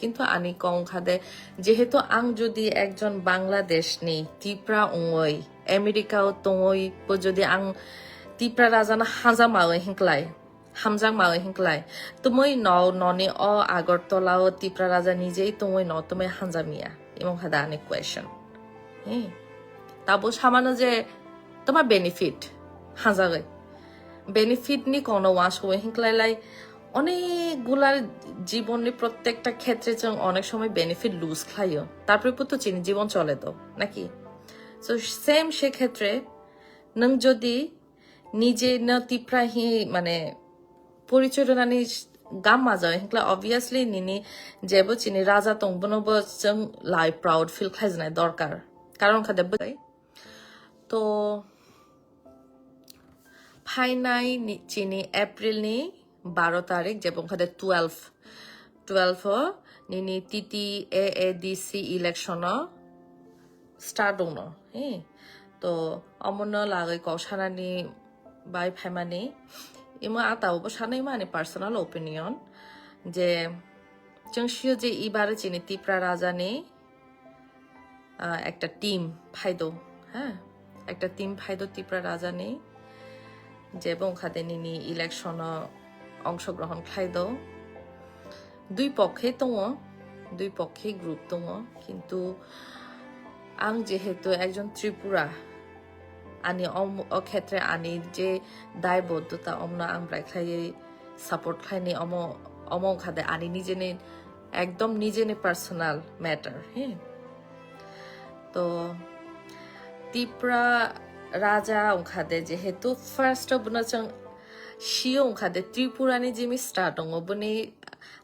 কিন্তু আনি কং খাদে যেহেতু আং যদি একজন বাংলাদেশ নি ত্রিপুরা ওই আমেরিকাও তোই যদি আং ত্রিপুরা রাজানা হাজা মাওয়ে হিংক্লাই হামজাং মাওয়ে হিংক্লাই তুমি ননি আগরতলাও ত্রিপুরা রাজা নিজেই তুমি তুমি হানজামিয়া এবং খাদা অনেক কোয়েশন হ্যাঁ তাবো সামান্য যে তোমার বেনিফিট হাজাগে বেনিফিট নি কোনো ওয়াশ হয়ে হিংক্লাই অনেকগুলার জীবনের প্রত্যেকটা ক্ষেত্রে অনেক সময় বেনিফিট লুজ খাইও তারপরে তো চিনি জীবন চলে তো নাকি তো সেম সেক্ষেত্রে নং যদি নিজে না তিপ্রাহি মানে পরিচয় নানি গাম মাজা হিংক্লা অবভিয়াসলি নিনি যেব চিনি রাজা তংবনব লাই প্রাউড ফিল খাইজনাই দরকার কারণ খাদে তো ফাইনাই চিনি এপ্রিল নি 12 তারিখ যেমন খাদে 12 নিনি তিতি এএডিসি ইলেকশন স্টার্ট দङ হ্যাঁ তো অমন লাগে কৌশানানি বাই ফাইমানি ইমো আতাওবো সানাই মানে পার্সোনাল ওপিনিয়ন যে जोंसियो যে ইবারে চিনি ত্রিপুরা রাজানি একটা টিম ফাইদো হ্যাঁ একটা টিম ফাইদো ত্রিপুরা রাজানি যে বংখাদে নিনি ইলেকশন অংশগ্রহণ খাইদো দুই পক্ষে দङ দুই পক্ষে গ্রুপ দङ কিন্তু আং যেহেতু একজন ত্রিপুরা আনি অক্ষেত্রে আনি যে দায়বদ্ধতা অমনা আং রাখাই সাপোর্ট খাইনি অম খাদে আনি নিজে একদম নিজে পার্সোনাল ম্যাটার হ্যাঁ তো ত্রিপুরা রাজা ওখাদে যেহেতু ফার্স্ট বনাচং শিও ওখাদে ত্রিপুরানি জিমি স্টার্ট দङ বনি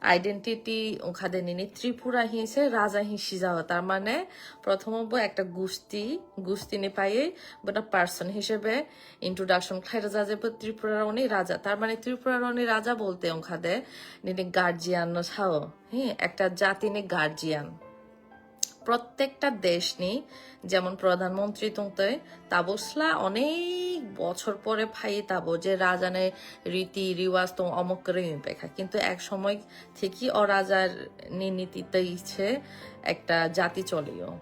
আইডেন্টিটি ওখাদে নিনি ত্রিপুরা হিসে রাজা হিসি যাওয়া তার মানে প্রথম একটা গুস্তি নি পাইয়ে বনা পার্সন হিসেবে ইন্ট্রোডাকশন খাইরা যা যাবে ত্রিপুরার উনি রাজা তার মানে ত্রিপুরার উনি রাজা বলতে ওখাদে নিনি গার্জিয়ান ছাও হ্যাঁ একটা জাতি নি গার্জিয়ান প্রত্যেকটা দেশ নি যেমন প্রধানমন্ত্রী তুমতে তাবসলা অনেক বছর পরে ফাই তাবো যে রাজানে রীতি রিওয়াজ তো অমক করে পেখা কিন্তু এক সময় থেকে অরাজার নীতিতে ইচ্ছে একটা জাতি চলিও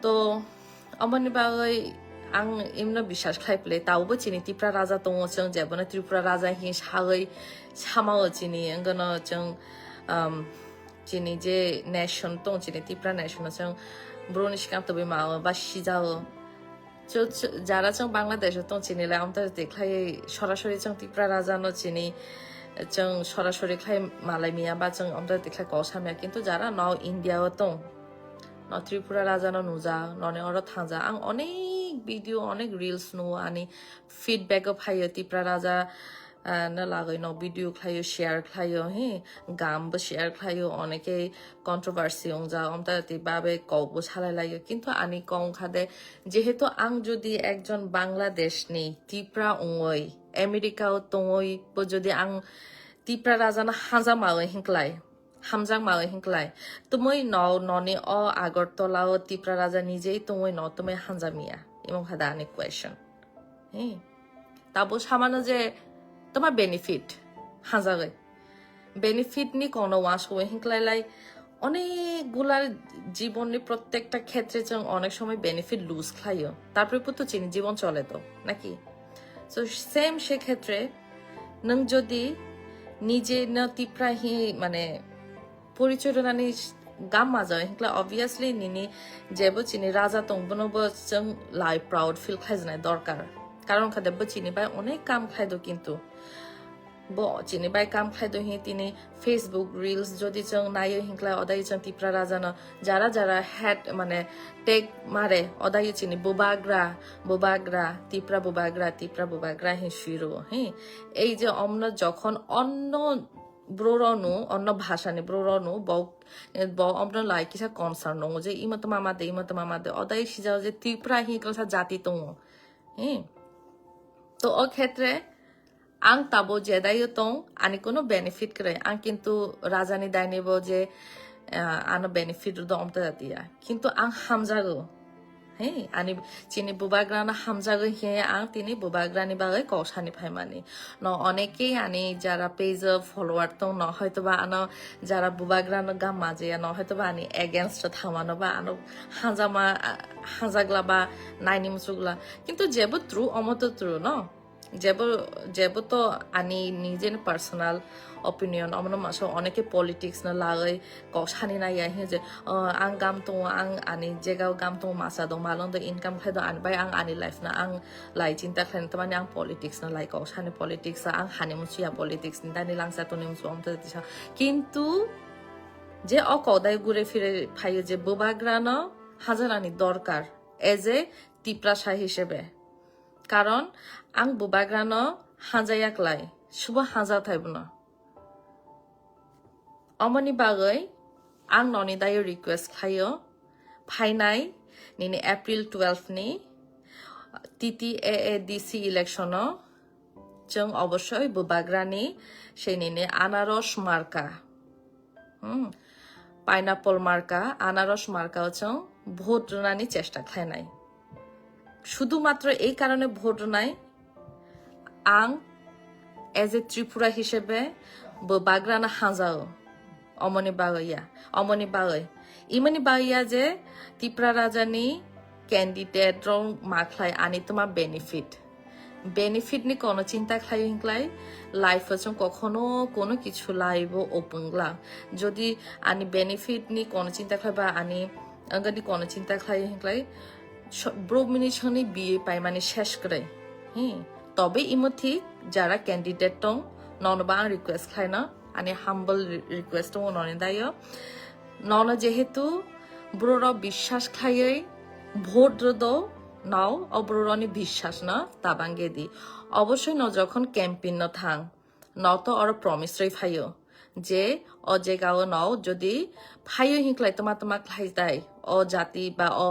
তো অমনি বাই আং এমনি বিশ্বাস খাইপ্লে তাওবো চিনি ত্রিপুরা রাজা তো যেমন ত্রিপুরা রাজা হি সাগৈ সামাও চিনি এঙ্গন চিনি যে নেশন তো চিনি ত্রিপুরা নেশন ব্রনিষ্কান্ত মাও বা সিজাও যারা বাংলাদেশ তো চিনিলে আমাদের দেখলাই সরাসরি ত্রিপুরা রাজা ন চিনি সরাসরি খাই মালাই মিয়া বা আমাদের দেখলাই কসামিয়া কিন্তু যারা ন ইন্ডিয়াও তো ন ত্রিপুরা রাজা নুজা ননে অর থাজা আং অনেক ভিডিও অনেক রিলস নো আনি ফিডব্যাকও ফাইও ত্রিপুরা রাজা না লাগাই ন ভিডিও খাইও শেয়ার খাইও হ্যাঁ গামবো শেয়ার খাইও অনেকে কন্ট্রোভার্সি যা অমতাতি বাবে কবো ছালাই লাগে কিন্তু আনি কং খাদে যেহেতু আং যদি একজন বাংলাদেশ নি ত্রিপুরা ওই আমেরিকাও তোই যদি আং ত্রিপুরা রাজানা হাজা মাওয়ে হিংক্লাই হামজাং মাওয়ে হিংক্লাই তুমি ননি আগরতলাও ত্রিপুরা রাজা নিজেই তুমি তুমি হানজামিয়া এবং খাদা অনেক কোয়েশন হ্যাঁ তাবো সামান্য যে তোমার বেনিফিট হাজাগে বেনিফিট নি কোনো ওয়াশ হয়ে হিংক্লাই অনেকগুলার জীবনের প্রত্যেকটা ক্ষেত্রে অনেক সময় বেনিফিট লুজ খাইও তারপরে তো চিনি জীবন চলে তো নাকি তো সেম সেক্ষেত্রে নং যদি নিজে না ত্রিপুরাহি মানে পরিচয় নানি গাম মাজা হিংক্লা অবভিয়াসলি নিনি যেব চিনি রাজা তংবনব লাই প্রাউড ফিল খাইজনাই দরকার কারণ খাদে চিনি বাই অনেক কাম খাইদো কিন্তু চিনি বাই কাম খাইদো হি তিনি ফেসবুক রিলস যদি নাই হিংক্লা অদাই ত্রিপুরা রাজানো যারা যারা হ্যাট মানে টেক মারে অদাই চিনি বোবাগ্রা ত্রিপুরা বোবাগ্রা হি শিরো হ্যাঁ এই যে অমন যখন অন্য ব্রোরনু অন্য ভাষা নি ব্রোরনু অমন লাই কিসা কনসার্ন যে ইমত মামাদে অদাই সিজাও যে ত্রিপুরা হি জাতি তো হ্যাঁ তো ও ক্ষেত্রে আং তাবো জেদাইও তো আনি কোনো বেনিফিট করে আং কিন্তু রাজানি দায় নিব যে আনো বেনিফিট দমতা দিয়া কিন্তু আং হামজাগো Hey, ani chini bubagrana hamjago he ang tini bubagrani bagai kosani phaimani. No oneke ani jara page follower tong no hoyto ba ano jara bubagrana gam maje no hoyto ba ani against thamano ba ano hanjama hanjagla ba naini musugla. Kintu jebo true omoto true no. Jebo to ani nije personal opinion amno maso oneke politics na lagai kosani na ya he je ang gam to ang ani jegao gam to masa do malong do income khai do an bai ang ani life na ang lai cinta khen to mani ang politics na lai kosani politics ang hani musia politics ni dani langsa to nim som to disa kintu je okodai gure fire phaye je bobagrana hajarani dorkar as a tiprasha hisebe karon ang bobagrana hajayak lai suba haja thaibna Omani bagay, ang noni dayo request kayo, painay, nini April 12 ni, TTAADC election no, jeng obosyoy bubagrani, siya nini anaros marka. Pineapple marka, anaros marka jeng vote রানি চেষ্টা খায় নাই শুধুমাত্র এই কারণে vote নাই আং as a Tripura হিসেবে বাগরানা হাজাও অমনি বাগৈ ইমনি বাগৈয়া যে ত্রিপুরা রাজানি ক্যান্ডিডেট রং মাখলাই আনি তোমার বেনিফিট নি কোনো চিন্তা খাই হিংলাই লাইফ হচ্ছে কখনো কোনো কিছু লাইব ওপেনলা যদি আনি বেনিফিট নি কোনো চিন্তা খাই বা আনি আঙ্গানি কোনো চিন্তা খাই হিংলাই ব্রমিনিশনি বিয়ে পাই মানে শেষ করে তবে ইমথি যারা ক্যান্ডিডেট দं ননবা আं রিকোয়েস্ট খাই না আনি হাম্বল রিকোয়েস্ট দं ননে দায় নন যেহেতু ব্রোর বিশ্বাস খাইयै ভোট দ নাও অব্রোরনি বিশ্বাস না তাবাঙ্গে দি অবশ্যই ন যখন ক্যাম্পেইন ন থাং ন তো আর প্রমিস রে ফাইও যে অ জেগাও নাও যদি ফাইও হিংক্লাই তোমা খাই দাই অ জাতি বা অ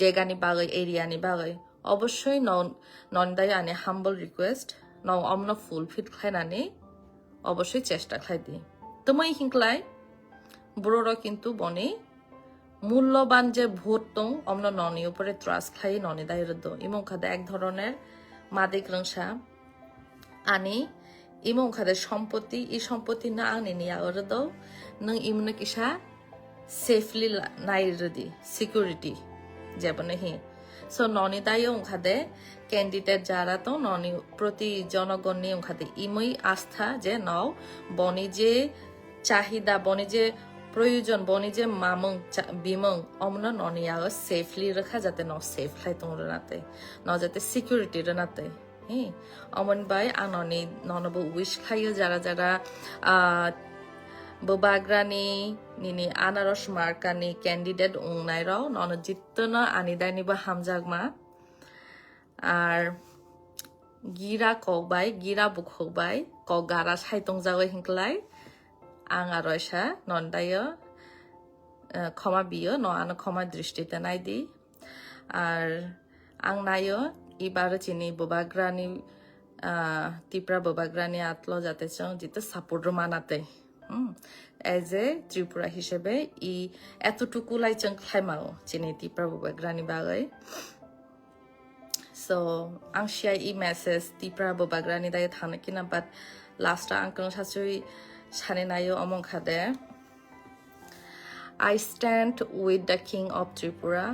জেগানি বাগৈ এরিয়ানি বাগৈ অবশ্যই নন্দাই আনে হাম্বল রিকোয়েস্ট ন অমন ফুলফিল খাইনানি অবশ্যই চেষ্টা খাই দি তোমাই হিংক্লাই ব্রোর কিন্তু বনে মূল্যবান যে ভোট দं অমন ননি উপরে ট্রাস্ট খাই ননি দাইর দ ইমং খাদে এক ধরনের মাদিক রংসা আনি ইমং খাদে সম্পত্তি এই সম্পত্তি না আনি নিয়া ওর দ নং ইমনে কিসা সেফলি নাইর দি সিকিউরিটি যেবনে হি সো ননি দাই ওখাদে ক্যান্ডিডেট যারা তো ননি প্রতি জনগণ নিয়ে ওখাদে ইমই আস্থা যে নাও বনি যে চাহিদা বনি যে প্রয়োজন বনি যে মামং বিমং অমন ননিয়া সেফলি রাখা যাতে ন সেফ খাই তোমরা নাতে ন যাতে সিকিউরিটি নাতে অমন বাই আননি ননব উইশ খাইও যারা যারা bobagrani nini anaros markani candidate unnairaw non jittona anidani ba hamjagma ar gira bukhokbai ko gara saitong jago hinklai ang aroisa nondayo khoma biyo no ano khoma drishtite nai di ar ang nayo ibar chini bobagrani tipra bobagrani atlo jate chong jite support manate as a Tripura হিসেবে ই এতটুকু লাইচং খাইমাও চিনি Tripura bobagrani বাগৈ so আং শিয়া ই message Tripura bobagrani দায় থানে কিনা but last আংকং সাচুই সানে নাইও অমং খাদে I stand with the king of Tripura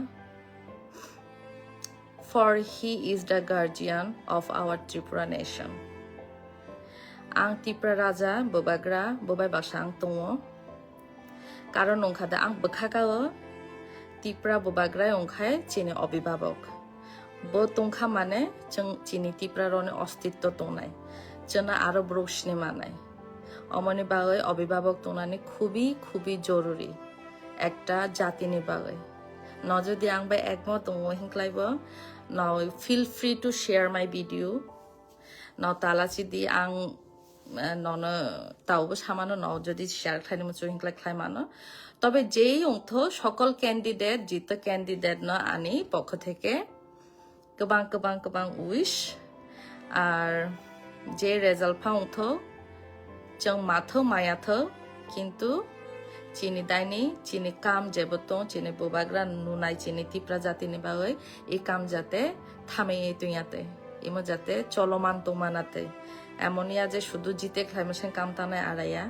for he is the guardian of our Tripura nation ang Tripura raja bobagra bobai basang tongo karon nongkhada ang bkhakao Tripura bobagra ongkhai chini অভিভাবক bo tongkha mane chung chini Tripura rone অস্তিত্ব tongnai chona aro brokshni manai অমনি বাগৈ অভিভাবক tonani খুবই খুবই জরুরি একটা জাতি নি বাগৈ ন যদি আং বাই একমত tongo hinklaib now feel free to share my video now talachi di ang নন তাওবো সামানো ন যদি শেয়ার খাইনি মুচু হিংক্লা খাই মানো তবে যেই অংথ সকল ক্যান্ডিডেট জিত ক্যান্ডিডেট ন আনি পক্ষ থেকে গোবাং উইশ আর যে রেজাল্ট ফাউথ जों माथो मायाथो किन्तु Chini daini, chini kam jeboto, chini bubagra nunai chini tipra jati ni bagoi, I kam jate thame tunyate. Imo jate choloman tomanate. Emonia je শুধু জিতে খাইমেছেন কাম তানায় আড়াইয়া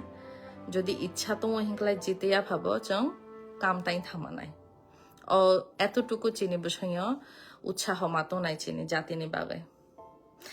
যদি ইচ্ছা তো হিংকলাই জিতেয়া ভাবো চং কাম তাই থামা নাই ও এতটুকু চিনি বসেও উৎসাহ মাতো নাই চিনি জাতিনি বাবে